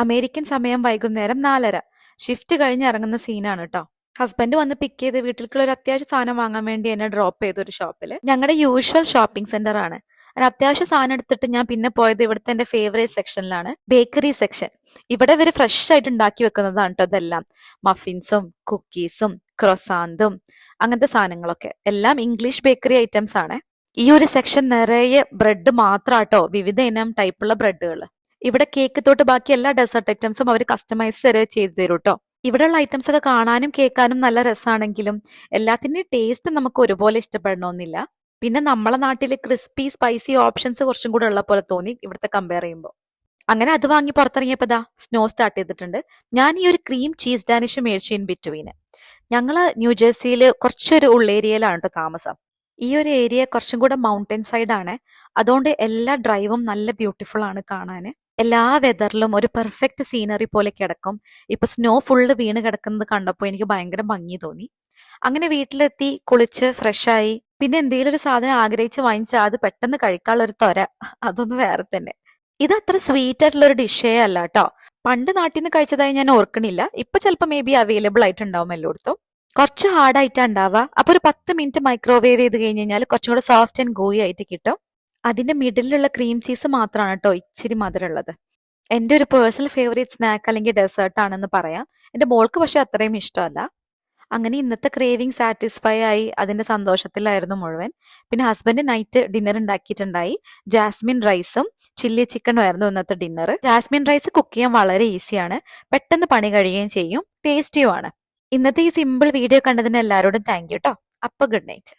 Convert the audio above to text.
American സമയം വൈകുന്നേരം 4:30. Shift കഴിഞ്ഞ് ഇറങ്ങുന്ന സീനാണ് കേട്ടോ. ഹസ്ബൻഡ് വന്ന് പിക്ക് ചെയ്ത് വീട്ടിലേക്കുള്ള ഒരു അത്യാവശ്യ സാധനം വാങ്ങാൻ വേണ്ടി എന്നെ ഡ്രോപ്പ് ചെയ്ത ഒരു ഷോപ്പിൽ. ഞങ്ങളുടെ യൂഷ്വൽ ഷോപ്പിംഗ് സെന്റർ ആണ്. ഒരു അത്യാവശ്യ സാധനം എടുത്തിട്ട് ഞാൻ പിന്നെ പോയത് ഇവിടുത്തെ എന്റെ ഫേവറേറ്റ് സെക്ഷനിലാണ്, ബേക്കറി സെക്ഷൻ. ഇവിടെ ഇവര് ഫ്രഷ് ആയിട്ട് ഉണ്ടാക്കി വെക്കുന്നതാണ് കേട്ടോ ഇതെല്ലാം. മഫിൻസും കുക്കീസും ക്രൊസാന്തും അങ്ങനത്തെ സാധനങ്ങളൊക്കെ എല്ലാം ഇംഗ്ലീഷ് ബേക്കറി ഐറ്റംസ് ആണ്. ഈ ഒരു സെക്ഷൻ നിറയെ ബ്രെഡ് മാത്രാട്ടോ, വിവിധ ഇനം ടൈപ്പുള്ള ബ്രെഡുകൾ. ഇവിടെ കേക്ക് തൊട്ട് ബാക്കി എല്ലാ ഡെസേർട്ട് ഐറ്റംസും അവർ കസ്റ്റമൈസ് വരെ ചെയ്തു തരും കേട്ടോ. ഇവിടെയുള്ള ഐറ്റംസ് ഒക്കെ കാണാനും കേൾക്കാനും നല്ല രസമാണെങ്കിലും എല്ലാത്തിന്റെയും ടേസ്റ്റ് നമുക്ക് ഒരുപോലെ ഇഷ്ടപ്പെടണമെന്നില്ല. പിന്നെ നമ്മളെ നാട്ടില് ക്രിസ്പി സ്പൈസി ഓപ്ഷൻസ് കുറച്ചും കൂടെ ഉള്ള പോലെ തോന്നി ഇവിടുത്തെ കമ്പയർ ചെയ്യുമ്പോൾ. അങ്ങനെ അത് വാങ്ങി പുറത്തിറങ്ങിയപ്പോ സ്നോ സ്റ്റാർട്ട് ചെയ്തിട്ടുണ്ട്. ഞാൻ ഈ ഒരു ക്രീം ചീസ് ഡാനിഷ് മേടിച്ചു ഇൻ ബിറ്റ്വീന്. ഞങ്ങള് ന്യൂജേഴ്സിയിൽ കുറച്ചൊരു ഉള്ളേരിയയിലാണ് കേട്ടോ താമസം. ഈ ഒരു ഏരിയ കുറച്ചും കൂടെ മൗണ്ടൻ സൈഡ് ആണ്. അതുകൊണ്ട് എല്ലാ ഡ്രൈവും നല്ല ബ്യൂട്ടിഫുൾ ആണ് കാണാന്. എല്ലാ വെതറിലും ഒരു പെർഫെക്റ്റ് സീനറി പോലെ കിടക്കും. ഇപ്പൊ സ്നോ ഫുള്ള് വീണ് കിടക്കുന്നത് കണ്ടപ്പോൾ എനിക്ക് ഭയങ്കര ഭംഗി തോന്നി. അങ്ങനെ വീട്ടിലെത്തി കുളിച്ച് ഫ്രഷായി. പിന്നെ എന്തെങ്കിലും ഒരു സാധനം ആഗ്രഹിച്ച് വാങ്ങിച്ചാൽ അത് പെട്ടെന്ന് കഴിക്കാനുള്ള ഒരു ത്വര, അതൊന്ന് വേറെ തന്നെ. ഇത് അത്ര സ്വീറ്റ് ആയിട്ടുള്ള ഒരു ഡിഷേ അല്ല കേട്ടോ. പണ്ട് നാട്ടിൽ നിന്ന് കഴിച്ചതായി ഞാൻ ഓർക്കണില്ല. ഇപ്പൊ ചിലപ്പോൾ മേ ബി അവൈലബിൾ ആയിട്ടുണ്ടാവും എല്ലായിടത്തും. കുറച്ച് ഹാർഡായിട്ടാ ഉണ്ടാവുക. അപ്പൊ ഒരു 10 മിനിറ്റ് മൈക്രോവേവ് ചെയ്ത് കഴിഞ്ഞ് കഴിഞ്ഞാൽ കുറച്ചും കൂടെ സോഫ്റ്റ് ആൻഡ് ഗോയി ആയിട്ട് കിട്ടും. അതിന്റെ മിഡിലുള്ള ക്രീം ചീസ് മാത്രമാണ് കേട്ടോ ഇച്ചിരി മധുരമുള്ളത്. എന്റെ ഒരു പേഴ്സണൽ ഫേവറേറ്റ് സ്നാക്ക് അല്ലെങ്കിൽ ഡെസേർട്ട് ആണെന്ന് പറയാം. എന്റെ മോൾക്ക് പക്ഷെ അത്രയും ഇഷ്ടമല്ല. അങ്ങനെ ഇന്നത്തെ ക്രേവിംഗ് സാറ്റിസ്ഫൈ ആയി, അതിന്റെ സന്തോഷത്തിലായിരുന്നു മുഴുവൻ. പിന്നെ ഹസ്ബൻഡ് നൈറ്റ് ഡിന്നർ ഉണ്ടാക്കിയിട്ടുണ്ടായി. ജാസ്മിൻ റൈസും ചില്ലി ചിക്കനും ആയിരുന്നു ഇന്നത്തെ ഡിന്നർ. ജാസ്മിൻ റൈസ് കുക്ക് ചെയ്യാൻ വളരെ ഈസിയാണ്, പെട്ടെന്ന് പണി കഴിയുകയും ചെയ്യും, ടേസ്റ്റിയുമാണ്. ഇന്നത്തെ ഈ സിമ്പിൾ വീഡിയോ കണ്ടതിന് എല്ലാവരോടും താങ്ക് യു കേട്ടോ. അപ്പൊ ഗുഡ് നൈറ്റ്.